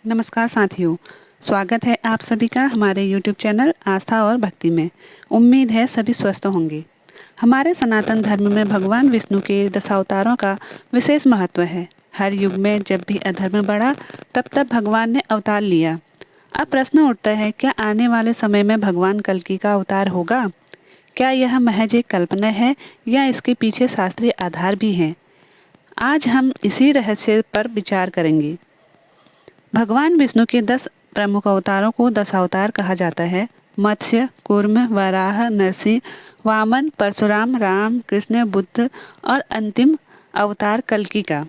नमस्कार साथियों, स्वागत है आप सभी का हमारे YouTube चैनल आस्था और भक्ति में। उम्मीद है सभी स्वस्थ होंगे। हमारे सनातन धर्म में भगवान विष्णु के दशावतारों का विशेष महत्व है। हर युग में जब भी अधर्म बढ़ा तब तब भगवान ने अवतार लिया। अब प्रश्न उठता है, क्या आने वाले समय में भगवान कल्कि का अवतार होगा? क्या यह महज एक कल्पना है या इसके पीछे शास्त्रीय आधार भी हैं? आज हम इसी रहस्य पर विचार करेंगे। भगवान विष्णु के 10 प्रमुख अवतारों को दशावतार कहा जाता है। मत्स्य, कूर्म, वराह, नरसिंह, वामन, परशुराम, राम, कृष्ण, बुद्ध और अंतिम अवतार कल्कि का।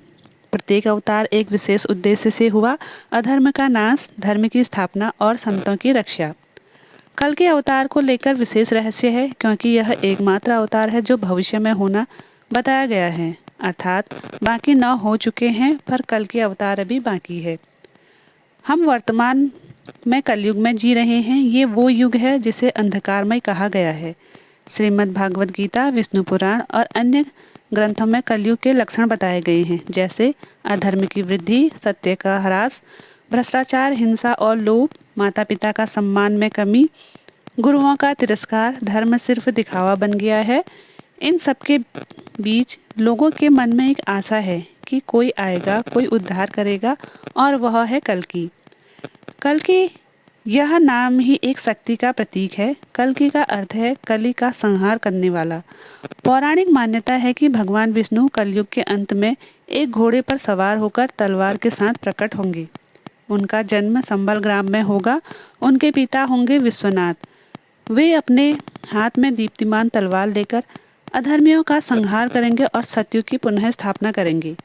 प्रत्येक अवतार एक विशेष उद्देश्य से हुआ: अधर्म का नाश, धर्म की स्थापना और संतों की रक्षा। कल्कि अवतार को लेकर विशेष रहस्य है क्योंकि यह एकमात्र अवतार है जो भविष्य में होना बताया गया है, अर्थात बाकी 9 हो चुके हैं पर कल्कि अवतार अभी बाकी है। हम वर्तमान में कलयुग में जी रहे हैं। ये वो युग है जिसे अंधकारमय कहा गया है। श्रीमद् भागवत गीता, विष्णु पुराण और अन्य ग्रंथों में कलयुग के लक्षण बताए गए हैं, जैसे अधर्म की वृद्धि, सत्य का ह्रास, भ्रष्टाचार, हिंसा और लोभ, माता पिता का सम्मान में कमी, गुरुओं का तिरस्कार, धर्म सिर्फ दिखावा बन गया है। इन सबके बीच लोगों के मन में एक आशा है कि कोई आएगा, कोई उद्धार करेगा, और वह है कल्कि। कल्कि यह नाम ही एक शक्ति का प्रतीक है। कल्कि का अर्थ है कली का संहार करने वाला। पौराणिक मान्यता है कि भगवान विष्णु कलयुग के अंत में एक घोड़े पर सवार होकर तलवार के साथ प्रकट होंगे। उनका जन्म संबल ग्राम में होगा। उनके पिता होंगे विश्वनाथ। वे अपने हाथ में दीप्तिमान तलवार लेकर अधर्मियों का संहार करेंगे और सत्युग की पुनः स्थापना करेंगे।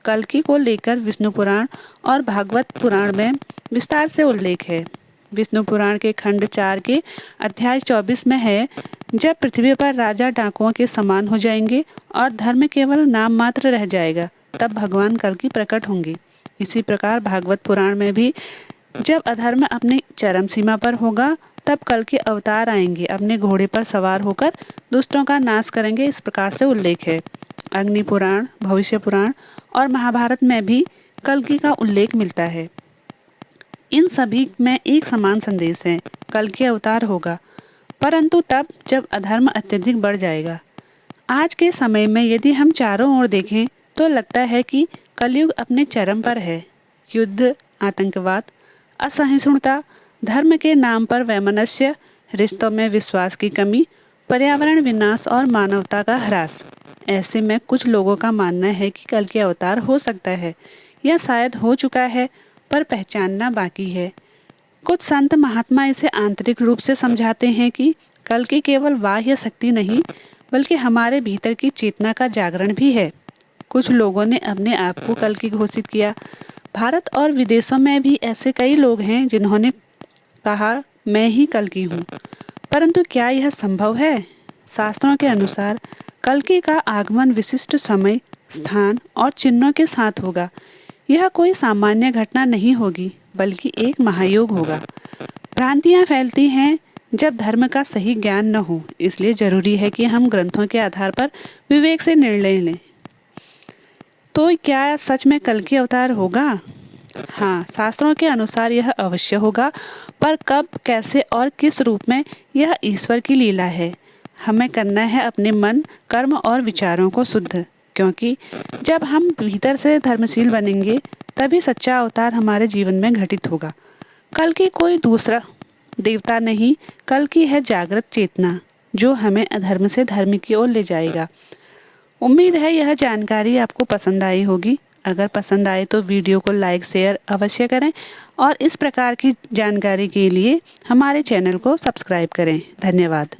कल्कि को लेकर विष्णु पुराण और भागवत पुराण में विस्तार से उल्लेख है। विष्णु पुराण के खंड 4 के अध्याय 24 में है, जब पृथ्वी पर राजा डाकुओं के समान हो जाएंगे और धर्म केवल नाम मात्र रह जाएगा, तब भगवान कल्कि प्रकट होंगे। इसी प्रकार भागवत पुराण में भी जब अधर्म अपनी चरम सीमा पर होगा तब कल्कि अवतार आएंगे, अपने घोड़े पर सवार होकर दुष्टों का नाश करेंगे। इस प्रकार से उल्लेख है। अग्नि पुराण, भविष्य पुराण और महाभारत में भी कल्कि का उल्लेख मिलता है। इन सभी में एक समान संदेश है, कल्कि अवतार होगा, परंतु तब जब अधर्म अत्यधिक बढ़ जाएगा। आज के समय में यदि हम चारों ओर देखें तो लगता है कि कलयुग अपने चरम पर है। युद्ध, आतंकवाद, असहिष्णुता, धर्म के नाम पर वैमनस्य, रिश्तों में विश्वास की कमी, पर्यावरण विनाश और मानवता का ह्रास। ऐसे में कुछ लोगों का मानना है कि कल्कि अवतार हो सकता है या शायद हो चुका है, पर पहचानना बाकी है। कुछ संत महात्मा इसे आंतरिक रूप से समझाते हैं कि कल्कि केवल बाह्य शक्ति नहीं बल्कि हमारे भीतर की चेतना का जागरण भी है। कुछ लोगों ने अपने आप को कल्कि घोषित किया। भारत और विदेशों में भी ऐसे कई लोग हैं जिन्होंने कहा, मैं ही कल्कि हूँ। परंतु क्या यह संभव है? शास्त्रों के अनुसार कल्कि का आगमन विशिष्ट समय, स्थान और चिन्हों के साथ होगा। यह कोई सामान्य घटना नहीं होगी बल्कि एक महायोग होगा। भ्रांतियाँ फैलती हैं जब धर्म का सही ज्ञान न हो, इसलिए जरूरी है कि हम ग्रंथों के आधार पर विवेक से निर्णय लें। तो क्या सच में कल्कि अवतार होगा? हाँ, शास्त्रों के अनुसार यह अवश्य होगा, पर कब, कैसे और किस रूप में, यह ईश्वर की लीला है। हमें करना है अपने मन, कर्म और विचारों को शुद्ध, क्योंकि जब हम भीतर से धर्मशील बनेंगे तभी सच्चा अवतार हमारे जीवन में घटित होगा। कल्कि कोई दूसरा देवता नहीं, कल्कि है जागृत चेतना जो हमें अधर्म से धर्म की ओर ले जाएगा। उम्मीद है यह जानकारी आपको पसंद आई होगी। अगर पसंद आए तो वीडियो को लाइक, शेयर अवश्य करें और इस प्रकार की जानकारी के लिए हमारे चैनल को सब्सक्राइब करें। धन्यवाद।